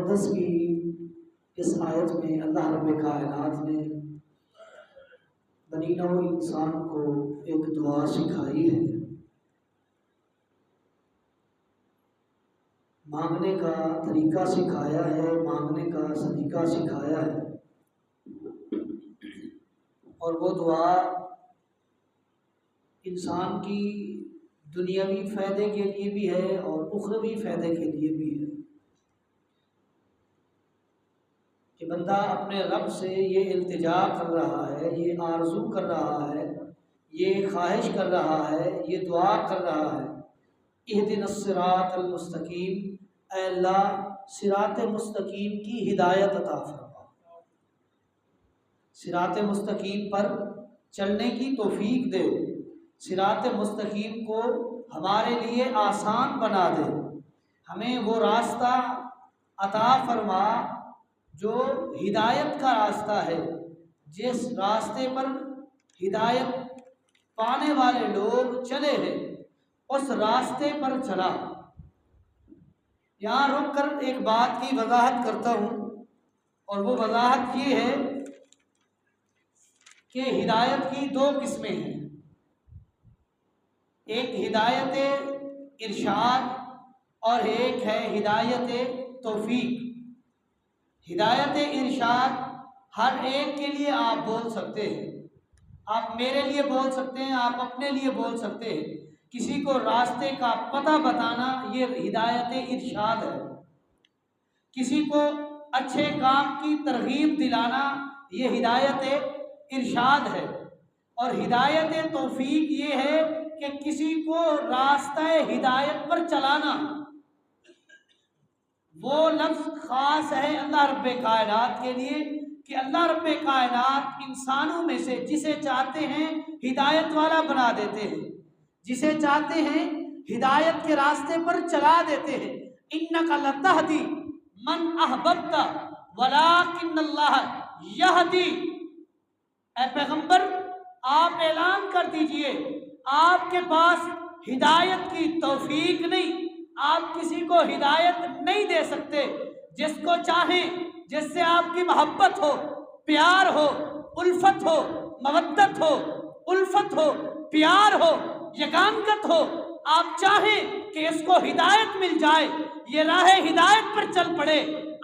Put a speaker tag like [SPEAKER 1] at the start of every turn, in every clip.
[SPEAKER 1] مقدس کی اس آیت میں اللہ رب کائنات نے بنی نوع انسان کو ایک دعا سکھائی ہے، مانگنے کا طریقہ سکھایا ہے، مانگنے کا سلیقہ سکھایا ہے، اور وہ دعا انسان کی دنیاوی فائدے کے لیے بھی ہے اور اخروی فائدے کے لیے بھی ہے کہ بندہ اپنے رب سے یہ التجا کر رہا ہے، یہ آرزو کر رہا ہے، یہ خواہش کر رہا ہے، یہ دعا کر رہا ہے، اہدنا الصراط المستقیم، اے اللہ صراط مستقیم کی ہدایت عطا فرما، صراط مستقیم پر چلنے کی توفیق دے، صراط مستقیم کو ہمارے لیے آسان بنا دے، ہمیں وہ راستہ عطا فرما جو ہدایت کا راستہ ہے، جس راستے پر ہدایت پانے والے لوگ چلے ہیں اس راستے پر چلا۔ یہاں رک کر ایک بات کی وضاحت کرتا ہوں، اور وہ وضاحت یہ ہے کہ ہدایت کی دو قسمیں ہیں، ایک ہدایت ارشاد اور ایک ہے ہدایت توفیق۔ ہدایت ارشاد ہر ایک کے لیے آپ بول سکتے ہیں، آپ میرے لیے بول سکتے ہیں، آپ اپنے لیے بول سکتے ہیں، کسی کو راستے کا پتہ بتانا یہ ہدایت ارشاد ہے، کسی کو اچھے کام کی ترغیب دلانا یہ ہدایت ارشاد ہے، اور ہدایت توفیق یہ ہے کہ کسی کو راستہ ہدایت پر چلانا۔ وہ لفظ خاص ہے اللہ رب کائنات کے لیے کہ اللہ رب کائنات انسانوں میں سے جسے چاہتے ہیں ہدایت والا بنا دیتے ہیں، جسے چاہتے ہیں ہدایت کے راستے پر چلا دیتے ہیں۔ انک لتہدی من احببت ولکن اللہ یہدی، اے پیغمبر آپ اعلان کر دیجئے آپ کے پاس ہدایت کی توفیق نہیں، آپ کسی کو ہدایت نہیں دے سکتے، جس کو چاہیں، جس سے آپ کی محبت ہو، پیار ہو، الفت ہو، مودت ہو، الفت ہو، پیار ہو، یگانگت ہو، آپ چاہیں کہ اس کو ہدایت مل جائے، یہ راہ ہدایت پر چل پڑے،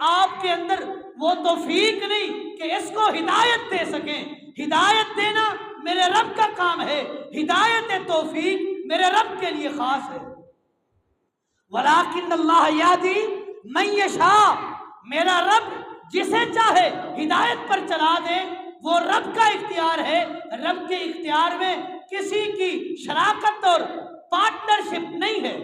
[SPEAKER 1] آپ کے اندر وہ توفیق نہیں کہ اس کو ہدایت دے سکیں۔ ہدایت دینا میرے رب کا کام ہے، ہدایت توفیق میرے رب کے لیے خاص ہے۔ ولیکن اللہ یہدی من یشاء، میرا رب جسے چاہے ہدایت پر چلا دے، وہ رب کا اختیار ہے، رب کے اختیار میں کسی کی شراکت اور پارٹنرشپ نہیں ہے۔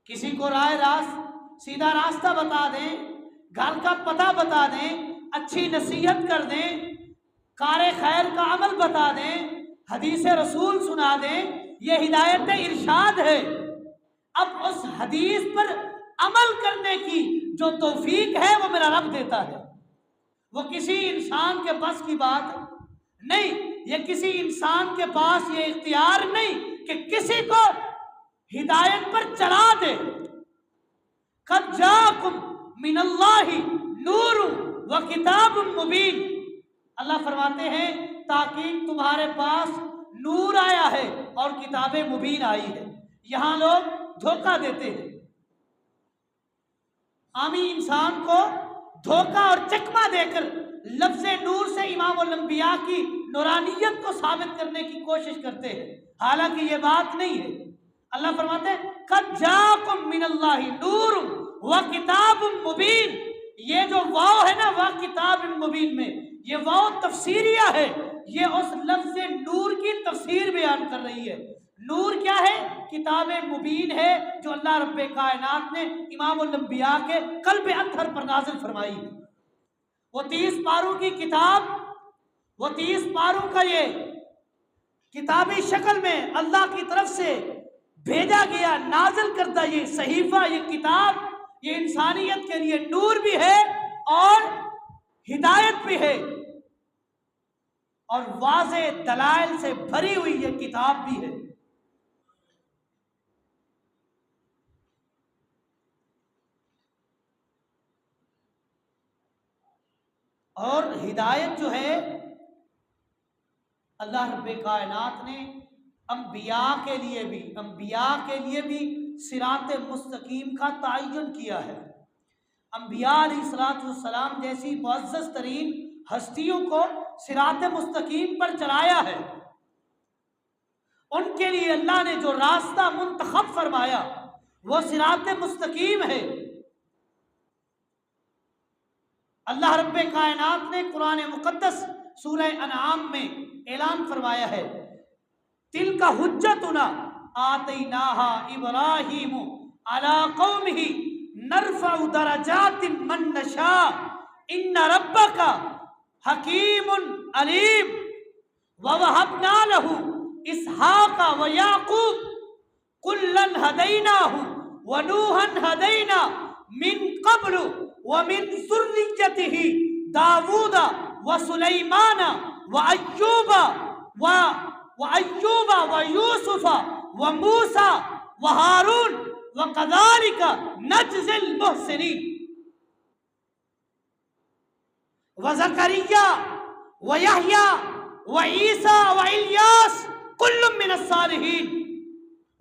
[SPEAKER 1] کسی کو راہ راست سیدھا راستہ بتا دیں، گھر کا پتہ بتا دیں، اچھی نصیحت کر دیں، کار خیر کا عمل بتا دیں، حدیث رسول سنا دیں، یہ ہدایت ارشاد ہے۔ اب اس حدیث پر عمل کرنے کی جو توفیق ہے وہ میرا رب دیتا ہے، وہ کسی انسان کے بس کی بات نہیں، یہ کسی انسان کے پاس یہ اختیار نہیں کہ کسی کو ہدایت پر چلا دے۔ قد جاءکم من اللہ نور و کتاب مبین، اللہ فرماتے ہیں تاکہ تمہارے پاس نور آیا ہے اور کتاب مبین آئی ہے۔ یہاں لوگ دھوکہ دیتے ہیں، عامی انسان کو دھوکہ اور چکمہ دے کر لفظ نور سے امام الانبیاء کی نورانیت کو ثابت کرنے کی کوشش کرتے ہیں، حالانکہ یہ بات نہیں ہے۔ اللہ فرماتے ہیں قد جاءکم من اللہ نور و کتاب مبین، یہ جو واو ہے نا وا کتاب مبین میں، یہ واو تفسیریہ ہے، یہ اس لفظ نور کی تفسیر بیان کر رہی ہے۔ نور کیا ہے؟ کتاب مبین ہے جو اللہ رب کائنات نے امام الانبیاء کے قلب اطہر پر نازل فرمائی ہے۔ وہ 30 پاروں کی کتاب، وہ 30 پاروں کا یہ کتابی شکل میں اللہ کی طرف سے بھیجا گیا نازل کردہ یہ صحیفہ، یہ کتاب، یہ انسانیت کے لیے نور بھی ہے اور ہدایت بھی ہے، اور واضح دلائل سے بھری ہوئی یہ کتاب بھی ہے۔ اور ہدایت جو ہے اللہ رب کائنات نے انبیاء کے لیے بھی صراط مستقیم کا تعین کیا ہے۔ انبیاء علیہ الصلوۃ والسلام جیسی معزز ترین ہستیوں کو صراط مستقیم پر چلایا ہے۔ ان کے لیے اللہ نے جو راستہ منتخب فرمایا وہ صراط مستقیم ہے۔ اللہ رب کائنات نے قرآن مقدس سورہ انعام میں اعلان فرمایا ہے، تلک حجتنا آتیناہا ابراہیم علی قومہ نرفع درجات من نشاء ان ربک حکیم علیم ووہبنا لہ اسحاق ویعقوب کلا ہدیناہ ونوحا ہدینا من قبل ومن ذریتہ داود وسلیمان وایوب ویوسف وموسیٰ وہارون وکذالک نجزی المحسنین وزکریا ویحییٰ وعیسیٰ والیاس کل من الصالحین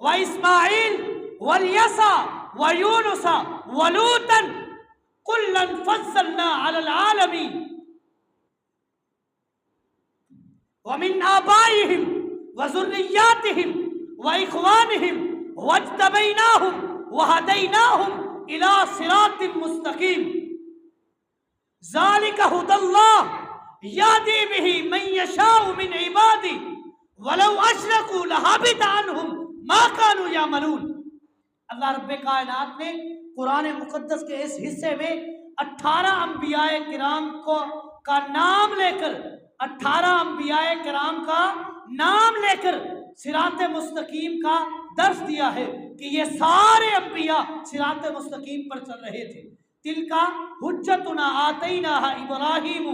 [SPEAKER 1] واسماعیل والیسع ویونس ولوطا کلا فضلنا علی العالمین ومن آبائهم وذریاتهم واخوانهم واجتبیناهم وہدیناهم الى صراط مستقیم ذالک ھدی اللہ یہدی بہ من یشاء من عبادہ ولو اشرکوا لحبط عنہم ما کانوا یعملون۔ اللہ رب کائنات نے قرآن مقدس کے اس حصے میں 18 انبیاء کرام کا نام لے کر 18 انبیاء کرام کا نام لے کر صراط مستقیم کا درس دیا ہے کہ یہ سارے انبیاء صراط مستقیم پر چل رہے تھے۔ تلکا حجتنا آتیناہا ابراہیم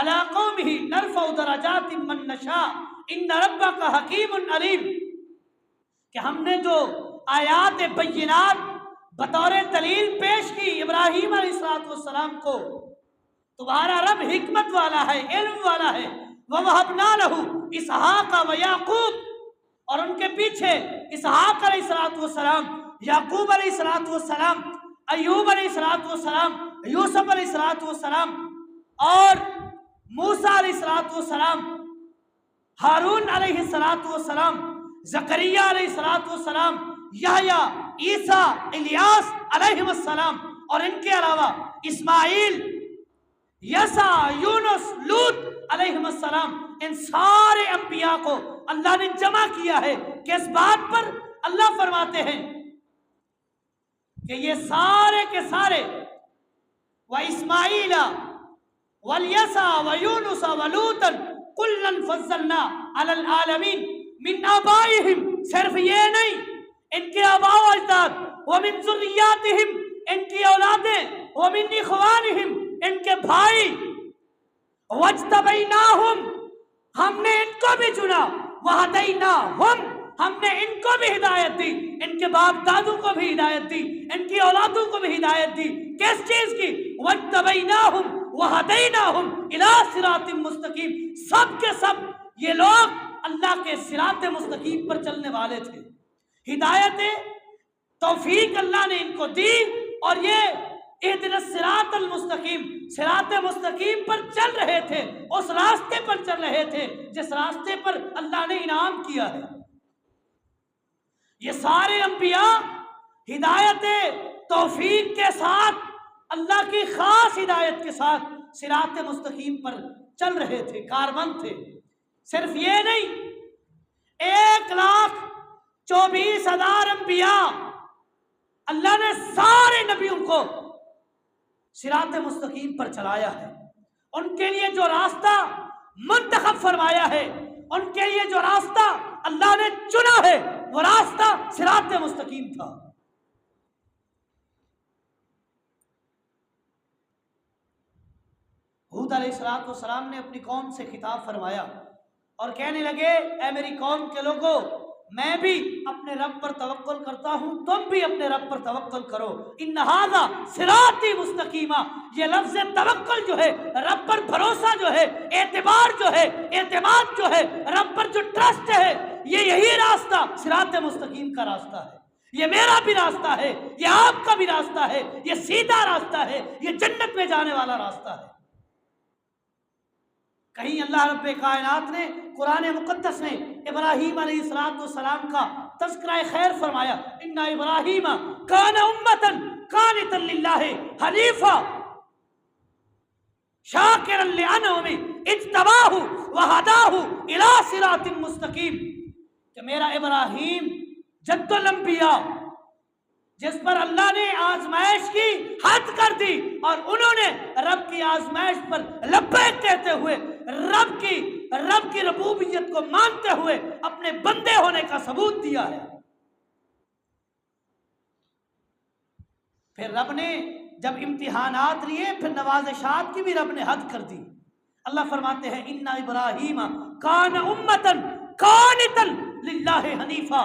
[SPEAKER 1] علی قومہ نرفع درجات من نشاء ان ربک حکیم علیم، کہ ہم نے جو آیات بینات بطور دلیل پیش کی ابراہیم علیہ السلام کو، تمہارا رب حکمت والا ہے، علم والا ہے۔ وَوَهَبْنَا لَهُ اسحاق ویعقوب، اور ان کے پیچھے اسحاق علیہ السلام، یعقوب علیہ السلام، ایوب علیہ السلام، یوسف علیہ السلام، اور موسیٰ علیہ السلام، ہارون علیہ السلام، زکریا علیہ السلام، یحییٰ، عیسیٰ، الیاس علیہ السلام، اور ان کے علاوہ اسماعیل، یسع، یونس، لوط علیہ السلام، ان سارے انبیاء کو اللہ نے جمع کیا ہے کہ اس بات پر اللہ فرماتے ہیں کہ یہ سارے کے سارے واسماعیل والیسع ویونس ولوطا کلا فضلنا علی العالمین من آبائہم، صرف یہ نہیں، ان کے آباء و اجداد، ومن ذریاتہم، ان کی اولادیں، ومن اخوانہم، ان کے بھائی، واجتبیناہم، ہم نے ان کو بھی چنا، وہدیناہم، ہم نے ان کو بھی ہدایت دی، ان کے باپ دادوں کو بھی ہدایت دی، ان کی اولادوں کو بھی ہدایت دی، کس چیز کی؟ واجتبیناہم وہدیناہم الی صراط مستقیم، سب کے سب یہ لوگ اللہ کے صراط مستقیم پر چلنے والے تھے۔ ہدایت توفیق اللہ نے ان کو دی، اور یہ اہدنا الصراط المستقیم، صراط مستقیم پر چل رہے تھے، اس راستے پر چل رہے تھے جس راستے پر اللہ نے انعام کیا ہے۔ یہ سارے انبیاء ہدایت توفیق کے ساتھ، اللہ کی خاص ہدایت کے ساتھ صراط مستقیم پر چل رہے تھے، کاربند تھے۔ صرف یہ نہیں، 1,24,000 انبیاء، اللہ نے سارے نبیوں کو صراط مستقیم پر چلایا ہے۔ ان کے لیے جو راستہ منتخب فرمایا ہے، ان کے لیے جو راستہ اللہ نے چنا ہے، وہ راستہ صراط مستقیم تھا۔ ہود علیہ السلام نے اپنی قوم سے خطاب فرمایا اور کہنے لگے، اے میری قوم کے لوگوں، میں بھی اپنے رب پر توکل کرتا ہوں، تم بھی اپنے رب پر توکل کرو۔ ان ھذا صراطی مستقیما، یہ لفظ توکل جو ہے، رب پر بھروسہ جو ہے، اعتبار جو ہے، اعتماد جو ہے، رب پر جو ٹرسٹ ہے، یہی راستہ صراط مستقیم کا راستہ ہے۔ یہ میرا بھی راستہ ہے، یہ آپ کا بھی راستہ ہے، یہ سیدھا راستہ ہے، یہ جنت میں جانے والا راستہ ہے۔ کہیں اللہ رب کائنات نے قرآن مقدس میں ابراہیم علیہ السلام کا تذکرہ خیر فرمایا، ان ابراہیم کان امۃ قانتا للہ حنیفا شاکرا لانعمہ اجتباہ وہداہ الی صراط مستقیم، کہ میرا ابراہیم جد الانبیاء، جس پر اللہ نے آزمائش کی حد کر دی، اور انہوں نے رب کی آزمائش پر لبیک کہتے ہوئے رب کی ربوبیت کو مانتے ہوئے اپنے بندے ہونے کا ثبوت دیا ہے۔ پھر رب نے جب امتحانات لیے، پھر نوازشات کی بھی رب نے حد کر دی۔ اللہ فرماتے ہیں ان ابراہیم کان امۃ قانتا للہ حنیفا،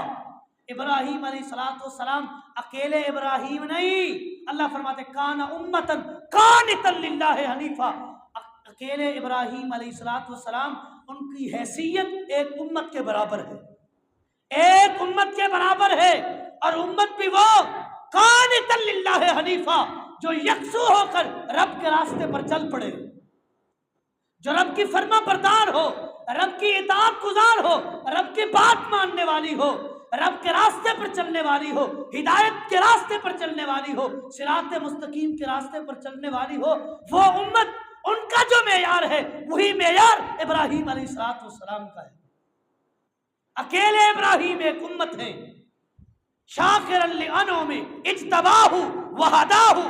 [SPEAKER 1] ابراہیم علیہ السلام اکیلے ابراہیم نہیں، اللہ فرماتے کان امۃ قانتا للہ حنیفا، اکیلے ابراہیم علیہ السلام ان کی حیثیت ایک امت کے برابر ہے، ایک امت کے برابر ہے، اور امت بھی وہ قانتا للہ حنیفا جو یکسو ہو کر رب کے راستے پر چل پڑے، جو رب کی فرما بردار ہو، رب کی اطاعت گزار ہو، رب کی بات ماننے والی ہو، رب کے راستے پر چلنے والی ہو، ہدایت کے راستے پر چلنے والی ہو، صراط مستقیم کے راستے پر چلنے والی ہو۔ وہ امت، ان کا جو معیار ہے وہی معیار ابراہیم علیہ السلام کا ہے۔ اکیلے ابراہیم ایک امت ہے، شاکرا لانعمہ اجتباہ وہداہ،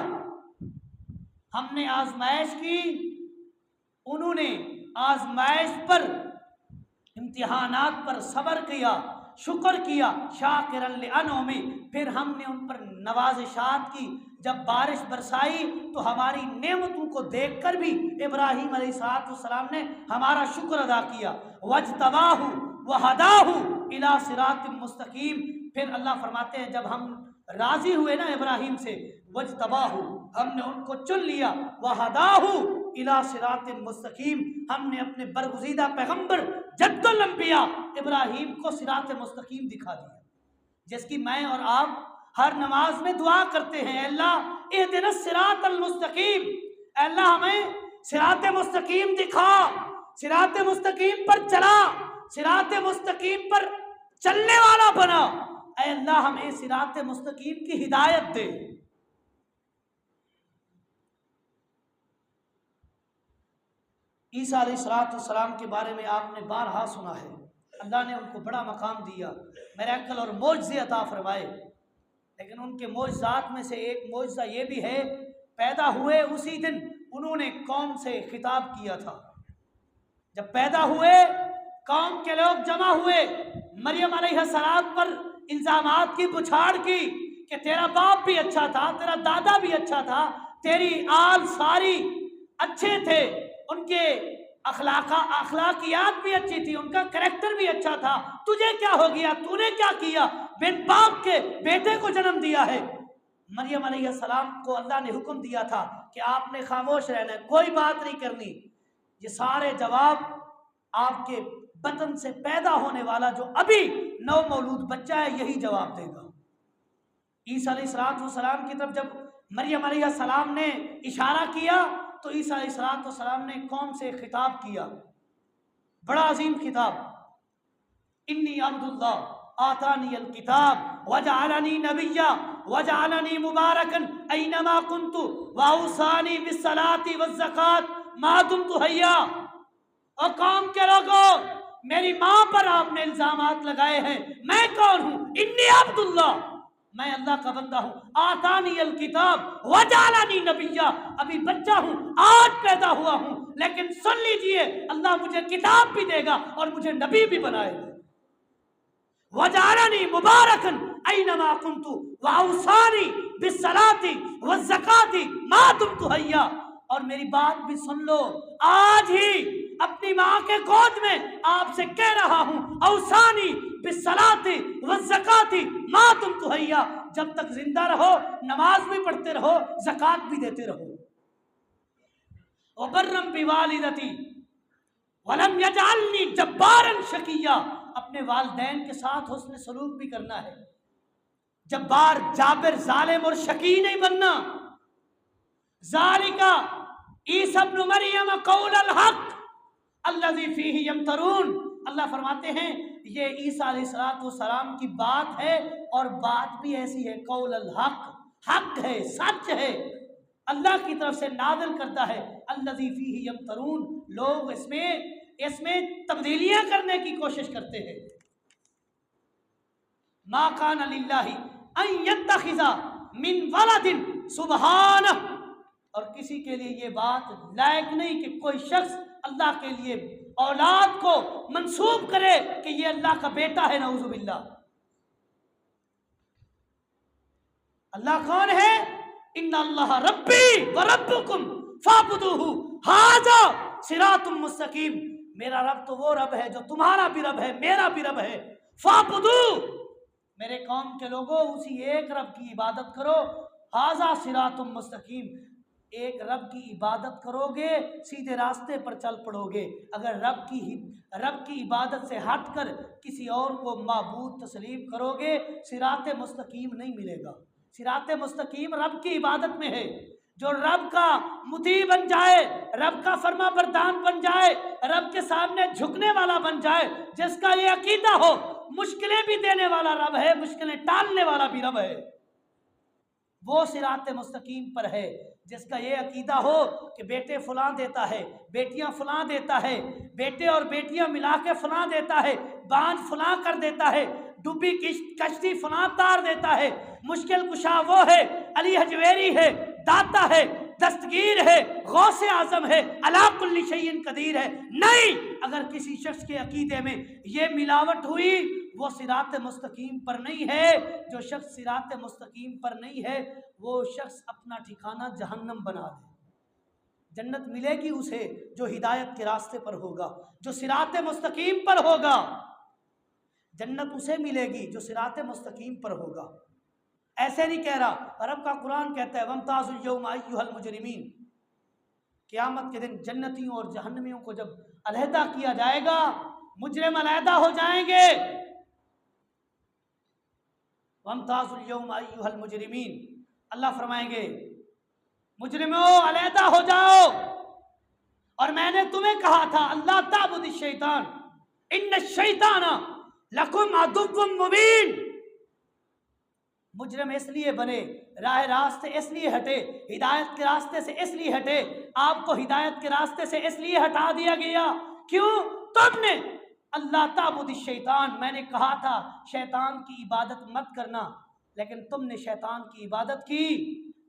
[SPEAKER 1] ہم نے آزمائش کی، انہوں نے آزمائش پر، امتحانات پر صبر کیا، شکر کیا، شاکرا لانعمہ، پھر ہم نے ان پر نوازشات کی، جب بارش برسائی تو ہماری نعمتوں کو دیکھ کر بھی ابراہیم علیہ السلام نے ہمارا شکر ادا کیا، واجتباہ وہداہ الی صراط مستقیم، پھر اللہ فرماتے ہیں جب ہم راضی ہوئے نا ابراہیم سے، واجتباہ، ہم نے ان کو چن لیا، وہداہ الی صراط مستقیم، ہم نے اپنے برگزیدہ پیغمبر جد الانبیاء ابراہیم کو صراط مستقیم دکھا دیا، جس کی میں اور آپ ہر نماز میں دعا کرتے ہیں، اے اللہ اہدنا الصراط المستقیم، اے اللہ ہمیں صراط مستقیم دکھا، صراط مستقیم پر چلا، صراط مستقیم پر چلنے والا بنا، اے اللہ ہمیں صراط مستقیم کی ہدایت دے۔ عیسیٰ علیہ السلام کے بارے میں آپ نے بارہا سنا ہے، اللہ نے ان کو بڑا مقام دیا، میراکل اور معجزے عطا فرمائے، لیکن ان کے معجزات میں سے ایک معجزہ یہ بھی ہے، پیدا ہوئے اسی دن انہوں نے قوم سے خطاب کیا تھا۔ جب پیدا ہوئے قوم کے لوگ جمع ہوئے، مریم علیہ السلام پر الزامات کی بچھاڑ کی کہ تیرا باپ بھی اچھا تھا، تیرا دادا بھی اچھا تھا، تیری آل ساری اچھے تھے، ان کے اخلاقیات بھی اچھی تھی، ان کا کریکٹر بھی اچھا تھا، تجھے کیا ہو گیا، تو نے کیا کیا، بن باپ کے بیٹے کو جنم دیا ہے۔ مریم علیہ السلام کو اللہ نے حکم دیا تھا کہ آپ نے خاموش رہنا ہے، کوئی بات نہیں کرنی، یہ سارے جواب آپ کے بطن سے پیدا ہونے والا جو ابھی نو مولود بچہ ہے یہی جواب دے گا۔ عیسیٰ علیہ السلام کی طرف جب مریم علیہ السلام نے اشارہ کیا تو عیسیٰ علیہ السلام نے قوم سے خطاب کیا، بڑا عظیم خطاب، انی عبد اللہ آتانی الکتاب وجعلنی نبیا وجعلنی مبارکا اینما کنت واوصانی بالصلاۃ والزکاۃ ما دمت حیا۔ اور قوم کے لوگوں، میری ماں پر آپ نے الزامات لگائے ہیں، میں کون ہوں؟ انی عبد اللہ، میں اللہ کا بندہ ہوں، آتانی الکتاب وجعلنی نبیا، ابھی بچہ ہوں، آج پیدا ہوا ہوں، لیکن سن لیجئے اللہ مجھے کتاب بھی دے گا اور مجھے نبی بھی بنائے گا۔ وجعلنی مبارکا اینما کنت واوصانی بالصلاۃ والزکاۃ ما دمت حیا۔ اور میری بات بھی سن لو، آج ہی اپنی ماں کے گود میں آپ سے کہہ رہا ہوں اوصانی بالصلاۃ والزکاۃ ما دمت حیا، جب تک زندہ رہو نماز بھی پڑھتے رہو، زکوٰۃ بھی دیتے رہو۔ وبرم بوالدتی ولم یجعلنی جبارا شقیا، اپنے والدین کے ساتھ حسن سلوک بھی کرنا ہے، جبار جابر ظالم اور شقی نہیں بننا۔ ذالک عیسی ابن مریم قول الحق الذی فیہ یمترون، اللہ فرماتے ہیں یہ عیسیٰ علیہ السلام کی بات ہے، اور بات بھی ایسی ہے قول الحق، حق ہے، سچ ہے، اللہ کی طرف سے نازل کرتا ہے۔ الذی فیہ یمترون، لوگ اس میں تبدیلیاں کرنے کی کوشش کرتے ہیں۔ ما کان للہ ان یتخذ من ولد سبحانہ، اور کسی کے لیے یہ بات لائق نہیں کہ کوئی شخص اللہ کے لیے اولاد کو منسوب کرے کہ یہ اللہ کا بیٹا ہے، نعوذ باللہ۔ اللہ کون ہے؟ ان اللہ ربی وربکم فاعبدوہ ھذا صراط مستقیم، میرا رب تو وہ رب ہے جو تمہارا بھی رب ہے، میرا بھی رب ہے۔ فاعبدو، میرے قوم کے لوگوں اسی ایک رب کی عبادت کرو۔ ھذا صراط مستقیم، ایک رب کی عبادت کرو گے سیدھے راستے پر چل پڑو گے۔ اگر رب کی عبادت سے ہٹ کر کسی اور کو معبود تسلیم کرو گے، صراط مستقیم نہیں ملے گا۔ صراط مستقیم رب کی عبادت میں ہے، جو رب کا مطیع بن جائے، رب کا فرما بردار بن جائے، رب کے سامنے جھکنے والا بن جائے، جس کا یہ عقیدہ ہو مشکلیں بھی دینے والا رب ہے، مشکلیں ٹالنے والا بھی رب ہے، وہ صراط مستقیم پر ہے۔ جس کا یہ عقیدہ ہو کہ بیٹے فلاں دیتا ہے، بیٹیاں فلاں دیتا ہے، بیٹے اور بیٹیاں ملا کے فلاں دیتا ہے، باندھ فلاں کر دیتا ہے، ڈوبی کشتی فلاں تار دیتا ہے، مشکل کشا وہ ہے، علی حجویری ہے، داتا ہے، دستگیر ہے، غوث اعظم ہے، علی کل شیء قدیر ہے۔ نہیں، اگر کسی شخص کے عقیدے میں یہ ملاوٹ ہوئی وہ صراط مستقیم پر نہیں ہے۔ جو شخص صراط مستقیم پر نہیں ہے وہ شخص اپنا ٹھکانہ جہنم بنا دے۔ جنت ملے گی اسے جو ہدایت کے راستے پر ہوگا، جو صراط مستقیم پر ہوگا۔ جنت اسے ملے گی جو صراط مستقیم پر ہوگا۔ ایسے نہیں کہہ رہا، رب کا قرآن کہتا ہے وَامْتَازُوا الْيَوْمَ أَيُّهَا الْمُجْرِمِينَ، قیامت کے دن جنتیوں اور جہنمیوں کو جب علیحدہ کیا جائے گا، مجرم علیحدہ ہو جائیں گے۔ وَامْتَازُوا الْيَوْمَ أَيُّهَا الْمُجْرِمِينَ، اللہ فرمائیں گے مجرموں علیحدہ ہو جاؤ، اور میں نے تمہیں کہا تھا اللہ تعبد الشیطان ان الشیطان لکم عدو مبین۔ مجرم اس لیے بنے، راہ راستے اس لیے ہٹے، ہدایت کے راستے سے اس لیے ہٹے، آپ کو ہدایت کے راستے سے اس لیے ہٹا دیا گیا۔ کیوں؟ تم نے اللہ تعبد الشیطان، میں نے کہا تھا شیطان کی عبادت مت کرنا، لیکن تم نے شیطان کی عبادت کی۔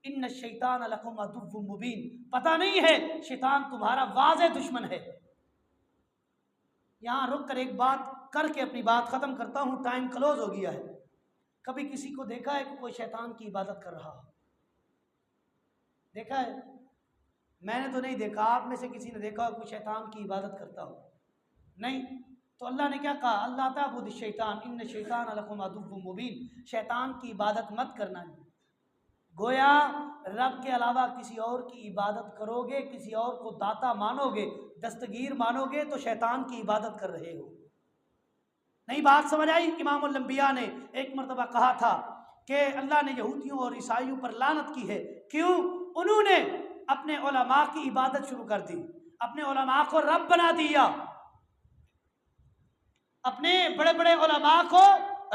[SPEAKER 1] ان الشیطان لکم عدو مبین، پتہ نہیں ہے شیطان تمہارا واضح دشمن ہے۔ یہاں رک کر ایک بات کر کے اپنی بات ختم کرتا ہوں، ٹائم کلوز ہو گیا ہے۔ کبھی کسی کو دیکھا ہے کہ کوئی شیطان کی عبادت کر رہا ہو؟ دیکھا ہے؟ میں نے تو نہیں دیکھا، آپ میں سے کسی نے دیکھا ہو کوئی شیطان کی عبادت کرتا ہو؟ نہیں۔ تو اللہ نے کیا کہا؟ اللہ تعبد الشیطان ان الشیطان لکم عدو مبین، شیطان کی عبادت مت کرنا۔ گویا رب کے علاوہ کسی اور کی عبادت کرو گے، کسی اور کو داتا مانو گے، دستگیر مانو گے تو شیطان کی عبادت کر رہے ہو۔ نہیں بات سمجھ آئی؟ امام الانبیاء نے ایک مرتبہ کہا تھا کہ اللہ نے یہودیوں اور عیسائیوں پر لعنت کی ہے۔ کیوں؟ انہوں نے اپنے علماء کی عبادت شروع کر دی، اپنے علماء کو رب بنا دیا، اپنے بڑے بڑے علماء کو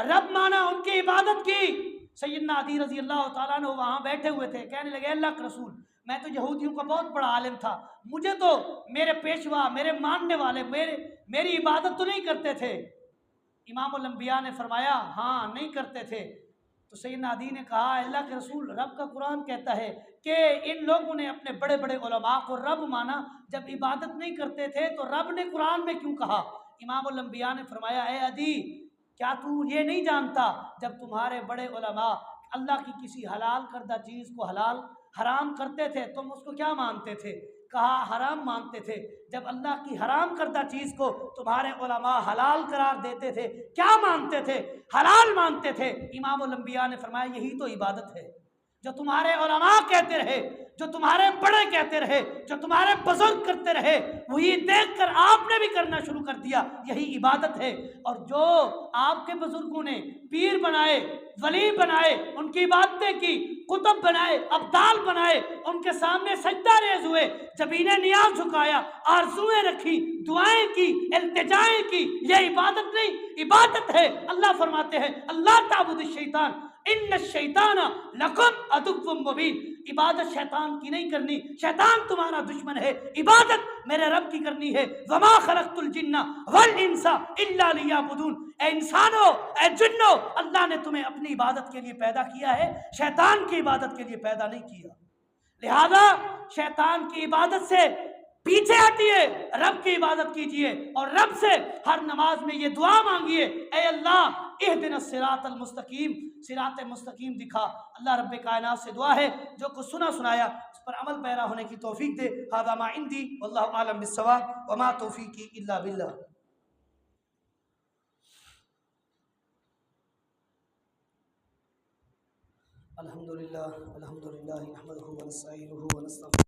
[SPEAKER 1] رب مانا، ان کی عبادت کی۔ سیدنا علی رضی اللہ تعالیٰ عنہ وہاں بیٹھے ہوئے تھے، کہنے لگے اللہ کے رسول میں تو یہودیوں کا بہت بڑا عالم تھا، مجھے تو میرے پیشوا، میرے ماننے والے میری عبادت تو نہیں کرتے تھے۔ امام الانبیاء نے فرمایا ہاں نہیں کرتے تھے۔ تو سیدنا علی نے کہا اللہ کے رسول رب کا قرآن کہتا ہے کہ ان لوگوں نے اپنے بڑے بڑے علماء کو رب مانا، جب عبادت نہیں کرتے تھے تو رب نے قرآن میں کیوں کہا؟ امام الانبیاء نے فرمایا اے علی کیا تو یہ نہیں جانتا جب تمہارے بڑے علماء اللہ کی کسی حلال کردہ چیز کو حلال حرام کرتے تھے تم اس کو کیا مانتے تھے؟ کہا حرام مانتے تھے۔ جب اللہ کی حرام کردہ چیز کو تمہارے علماء حلال قرار دیتے تھے کیا مانتے تھے؟ حلال مانتے تھے۔ امام الانبیاء نے فرمایا یہی تو عبادت ہے، جو تمہارے علماء کہتے رہے، جو تمہارے بڑے کہتے رہے، جو تمہارے بزرگ کرتے رہے، وہی دیکھ کر آپ نے بھی کرنا شروع کر دیا، یہی عبادت ہے۔ اور جو آپ کے بزرگوں نے پیر بنائے، ولی بنائے، ان کی عبادتیں کی، قطب بنائے، ابدال بنائے، ان کے سامنے سجدہ ریز ہوئے، جبین نیاز جھکایا، آرزویں رکھی، دعائیں کی، التجائیں کی، یہ عبادت نہیں، عبادت ہے۔ اللہ فرماتے ہیں اللہ تعبد الشیطان ان الشیطان لکم عدو مبین، عبادت شیطان کی نہیں کرنی، شیطان تمہارا دشمن ہے، عبادت میرے رب کی کرنی ہے۔ وما خلقت الجن والانس الا لیعبدون، اے انسانوں، اے جنوں، اللہ نے تمہیں اپنی عبادت کے لیے پیدا کیا ہے، شیطان کی عبادت کے لیے پیدا نہیں کیا۔ لہذا شیطان کی عبادت سے پیچھے ہٹیے، رب کی عبادت کیجئے، اور رب سے ہر نماز میں یہ دعا مانگیے، اے اللہ اہدنا الصراط المستقیم، صراط مستقیم دکھا۔ اللہ رب کائنات سے دعا ہے جو کچھ سنا سنایا اس پر عمل پیرا ہونے کی توفیق دے۔ ھذا ما عندی واللہ اعلم بالصواب وما توفیقی الا باللہ۔ الحمدللہ نحمدہ ونستعینہ ونستغفرہ